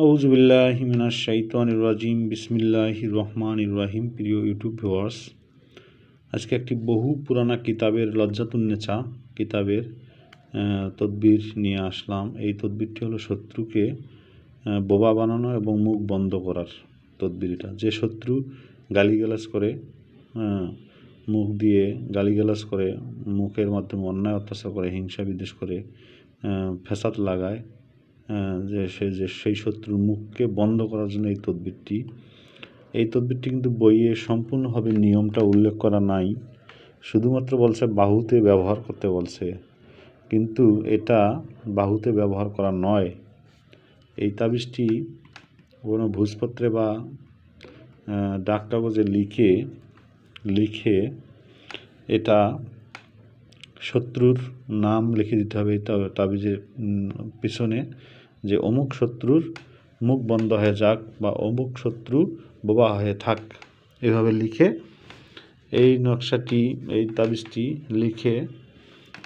আউযুবিল্লাহি মিনাশ শাইতানির রাজিম বিসমিল্লাহির রহমানির রহিম। প্রিয় ইউটিউব ভিউয়ার্স, আজকে একটি বহু পুরানা কিতাবের লজ্জাতুন্নেছা কিতাবের তদবির নিয়ে আসলাম। এই তদবিরটি হলো শত্রুকে বোবা বানানো এবং মুখ বন্ধ করার তদবির। এটা যে শত্রু গালিগালাজ করে, মুখ দিয়ে গালিগালাজ করে, মুখের মাধ্যমে অন্যায় অত্যাচার করে, হিংসা বিদ্বেষ করে, ফ্যাসাদ লাগায়, সেই শত্রুর মুখকে বন্ধ করার জন্য এই তদবিরটি কিন্তু বইয়ে সম্পূর্ণভাবে নিয়মটা উল্লেখ করা নাই, শুধুমাত্র বলছে বাহুতে ব্যবহার করতে বলছে, কিন্তু এটা বাহুতে ব্যবহার করা নয়। এই তাবিজটি কোনো ভোজপত্রে বা ডাক কাগজে লিখে এটা শত্রুর নাম লিখে দিতে হবে। তাবিজের পিছনে যে অমুক শত্রুর মুখ বন্ধ হয়ে যাক বা অমুক শত্রু বোবা হয়ে থাক, এভাবে লিখে এই নকশাটি, এই তাবিজটি লিখে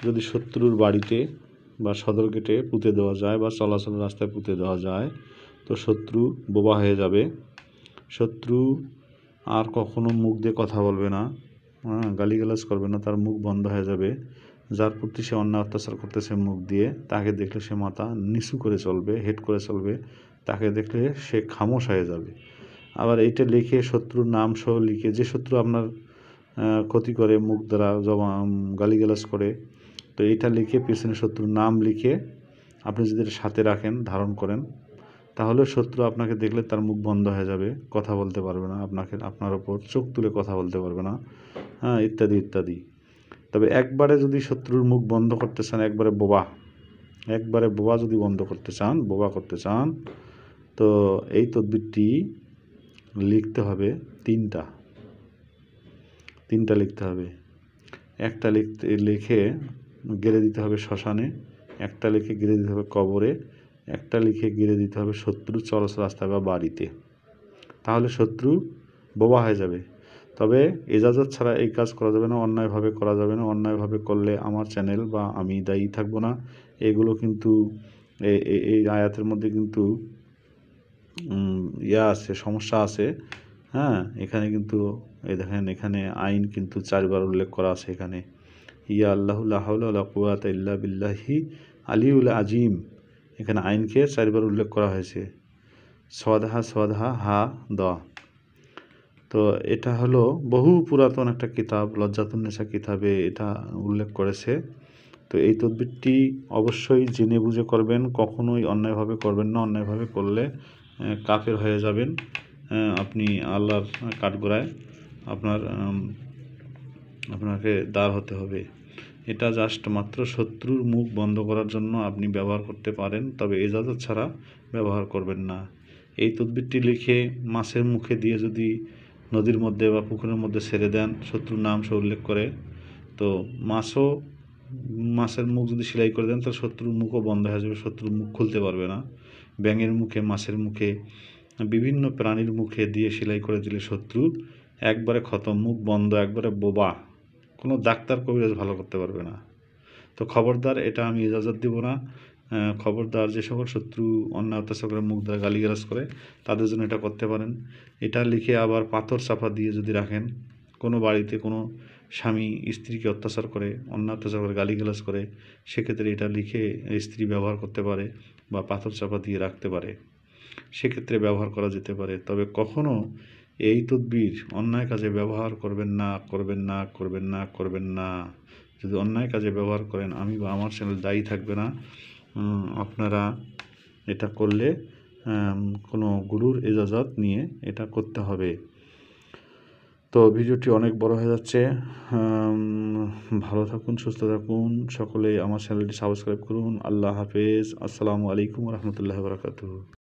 যদি শত্রুর বাড়িতে বা সদর গেটে পুঁতে দেওয়া যায় বা চলাচল রাস্তায় পুঁতে দেওয়া যায়, তো শত্রু বোবা হয়ে যাবে। শত্রু আর কখনো মুখ দিয়ে কথা বলবে না, গালিগালাজ করবে না, তার মুখ বন্ধ হয়ে যাবে। যার প্রতি সে অন্যায় অত্যাচার করতেছে মুখ দিয়ে, তাকে দেখলে সে মাথা নিচু করে চলবে, হেড করে চলবে, তাকে দেখলে সে খামোশ হয়ে যাবে। আবার এইটা লিখে শত্রুর নাম সহ লিখে, যে শত্রু আপনার ক্ষতি করে মুখ দ্বারা গালিগালাজ করে, তো এইটা লিখে পিছনে শত্রুর নাম লিখে আপনি যদি সাথে রাখেন, ধারণ করেন, তাহলে শত্রু আপনাকে দেখলে তার মুখ বন্ধ হয়ে যাবে, কথা বলতে পারবে না, আপনার ওপর চোখ তুলে কথা বলতে পারবে না, ইত্যাদি ইত্যাদি। তবে একবারে যদি শত্রুর মুখ বন্ধ করতে চান, একবারে বোবা যদি বন্ধ করতে চান, বোবা করতে চান, তো এই তদবিরটি লিখতে হবে তিনটা লিখতে হবে। একটা লিখে গেড়ে দিতে হবে শ্মশানে, একটা লিখে গেড়ে দিতে হবে কবরে, একটা লিখে গেড়ে দিতে হবে শত্রু চলাচল রাস্তায় বা বাড়িতে। তাহলে শত্রু বোবা হয়ে যাবে। তবে এজাজত ছাড়া এই কাজ করা যাবে না, অন্যায়ভাবে করা যাবে না। অন্যায়ভাবে করলে আমার চ্যানেল বা আমি দায়ী থাকবো না। এগুলো কিন্তু এই আয়াতের মধ্যে কিন্তু সমস্যা আছে। এখানে কিন্তু এই দেখেন, এখানে আইন কিন্তু 4 বার উল্লেখ করা আছে। এখানে ইয়া আল্লাহু লা হাওলা ওয়ালা কুওয়াতা ইল্লা বিল্লাহি আলিউল আজিম, এখানে আইনকে 4 বার উল্লেখ করা হয়েছে। সদহা হা দ। তো এটা হলো বহু পুরাতন একটা কিতাব, লজ্জাতুন্নেছা কিতাবে এটা উল্লেখ করেছে। তো এই তদবিরটি অবশ্যই জেনে বুঝে করবেন, কখনোই অন্যায়ভাবে করবেন না। অন্যায়ভাবে করলে কাফের হয়ে যাবেন, আপনি আল্লাহর কাঠগড়ায় আপনাকে দাঁড় হতে হবে। এটা জাস্ট মাত্র শত্রুর মুখ বন্ধ করার জন্য আপনি ব্যবহার করতে পারেন, তবে এজাজত ছাড়া ব্যবহার করবেন না। এই তদবিরটি লিখে মাছের মুখে দিয়ে যদি নদীর মধ্যে বা পুকুরের মধ্যে ছেড়ে দেন, শত্রুর নাম সে উল্লেখ করে, তো মাছের মুখ যদি সেলাই করে দেন, তাহলে শত্রুর মুখও বন্ধ হয়ে যাবে, শত্রুর মুখ খুলতে পারবে না। ব্যাঙের মুখে, মাছের মুখে, বিভিন্ন প্রাণীর মুখে দিয়ে সেলাই করে দিলে শত্রু একবারে খতম, মুখ বন্ধ, একবারে বোবা, কোনো ডাক্তার কবিরাজ ভালো করতে পারবে না। তো খবরদার, এটা আমি ইজাজত দিব না। খবরদার, যে সকল শত্রু অন্যায় অত্যাচার করে, মুখ দ্বারা গালিগালাজ করে, তাদের জন্য এটা করতে পারেন। এটা লিখে আবার পাথর চাপা দিয়ে যদি রাখেন, কোনো বাড়িতে কোনো স্বামী স্ত্রীকে অত্যাচার করে, অন্যায় অত্যাচার করে, গালিগালাজ করে, সেক্ষেত্রে এটা লিখে স্ত্রী ব্যবহার করতে পারে বা পাথর চাপা দিয়ে রাখতে পারে, সেক্ষেত্রে ব্যবহার করা যেতে পারে। তবে কখনো এই তদবির অন্যায় কাজে ব্যবহার করবেন না। যদি অন্যায় কাজে ব্যবহার করেন, আমি বা আমার চ্যানেল দায়ী থাকবে না। আপনারা এটা করলে কোনো গুরুর ইজাজত নিয়ে এটা করতে হবে। তো ভিডিওটি অনেক বড় হয়ে যাচ্ছে। ভালো থাকুন, সুস্থ থাকুন, সকলেই আমার চ্যানেলটি সাবস্ক্রাইব করুন। আল্লাহ হাফেজ। আসসালামু আলাইকুম রহমতুল্লাহ বারাকাতুহু।